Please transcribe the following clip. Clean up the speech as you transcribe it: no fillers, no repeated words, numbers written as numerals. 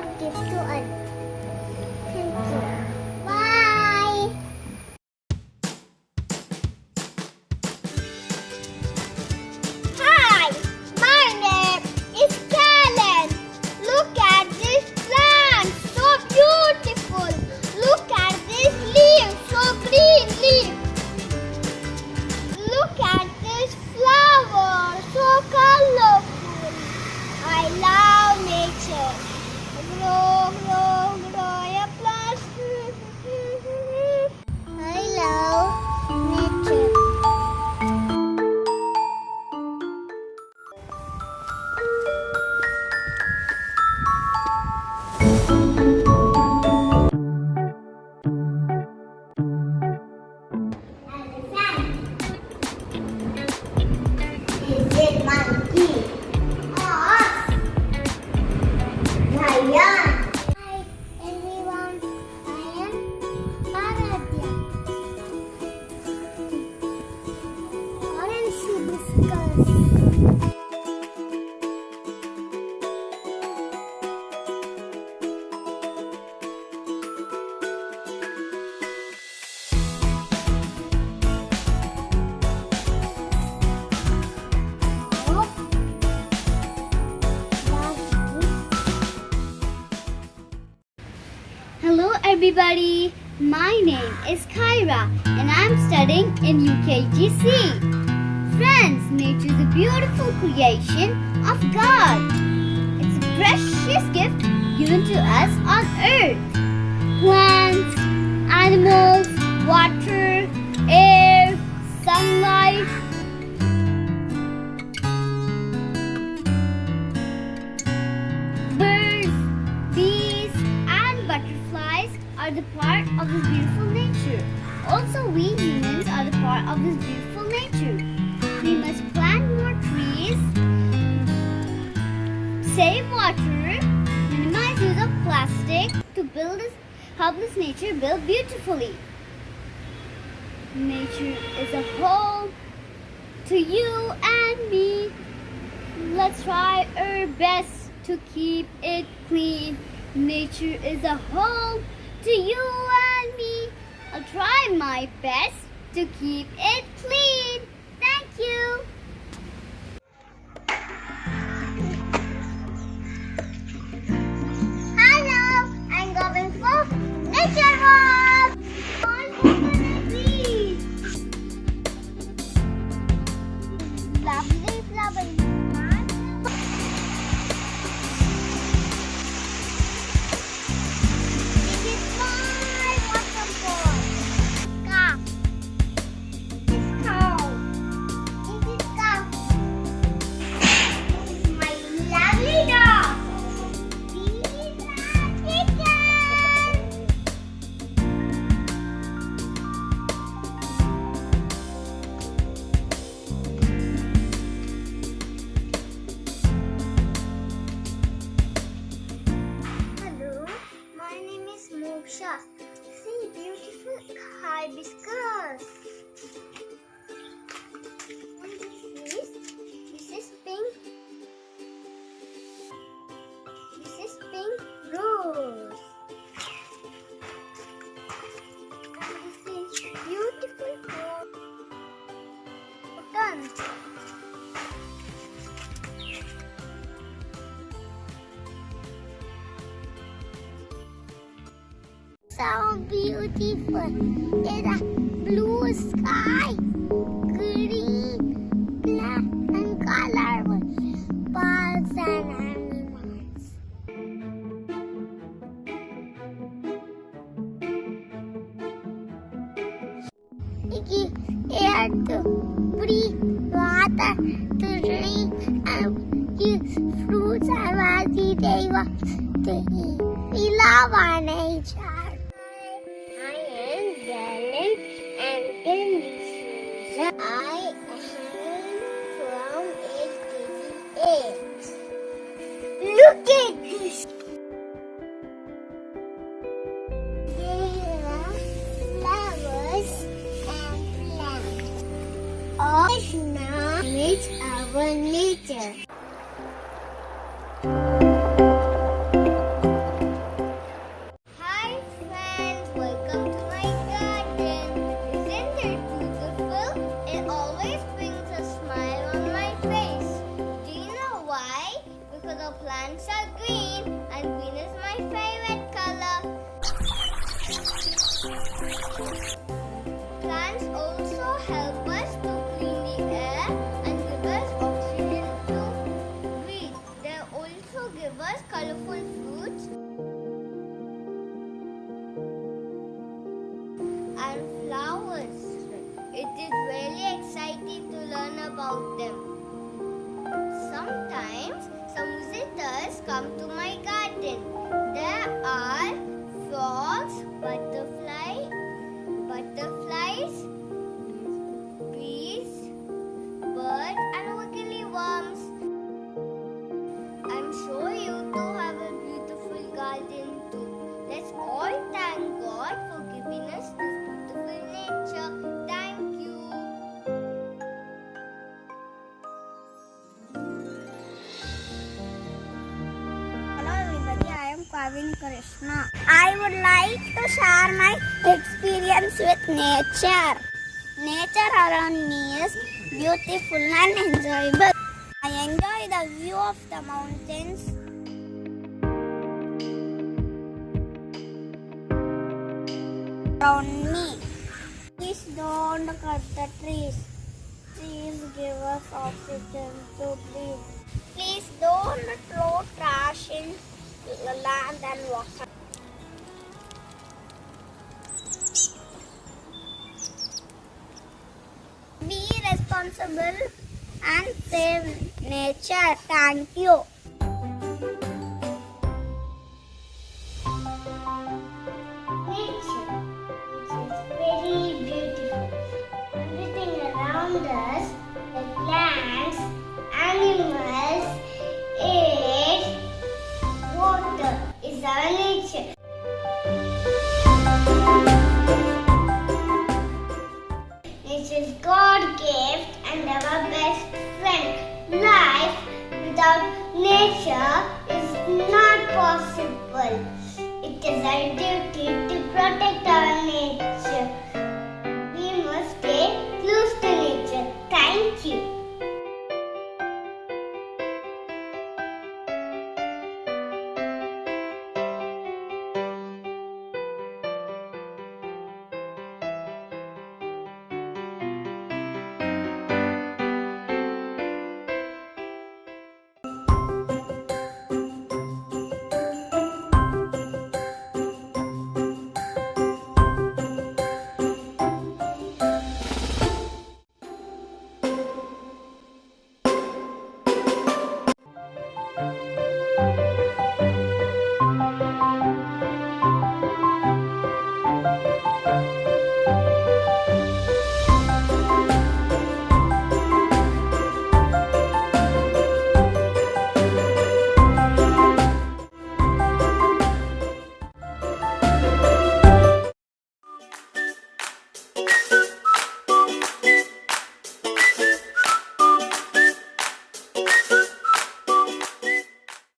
God gives to us. Thank you. Bye. Hi, my name is Kalen. Look at this plant, so beautiful. Look at this leaf, so green leaf. Look at this flower, so colorful. I love nature. Grow, grow, grow a plant. I love nature. Is it monkey? Horse? Lion? Hi everyone, I am Aradhya. Orange hibiscus. Hello everybody, my name is Kyra and I'm studying in UKGC. Friends, nature is a beautiful creation of God. It's a precious gift given to us on earth. Plants, animals, water, air, sunlight. Birds, bees, and butterflies are the part of this beautiful nature. Also, we humans are the part of this beautiful nature. We must plant more trees, save water, minimize use of plastic to help this nature build beautifully. Nature is a home to you and me. Let's try our best to keep it clean. Nature is a home to you and me. I'll try my best to keep it clean. Thank you. Hello, I'm going for nature walk. All over the trees. Lovely flowers. This is my waterfall. Cow. This cow. This is cow. This is my lovely dog. This is my chicken. Hello, my name is Moksha. See beautiful hibiscus. And this is pink. This is pink rose. And this is beautiful cotton. So beautiful. There's a blue sky, green, black, and colorful birds and animals. It gives air to breathe, water to drink, and gives fruits and vegetables to eat. We love our nature. I am Galen and Denise. I am from LKG 8. Look at this. There are flowers and plants. All now is our nature. loving Krishna. I would like to share my experience with nature. Nature around me is beautiful and enjoyable. I enjoy the view of the mountains, around me. Please don't cut the trees. Trees give us oxygen to breathe. Please don't throw trash in the land and water. Be responsible and save nature. Thank you. Nature is very beautiful. Everything around us, the plants, animals, air, water is our nature. Nature is God gift and our best friend. Life without nature is not possible. It is our duty to protect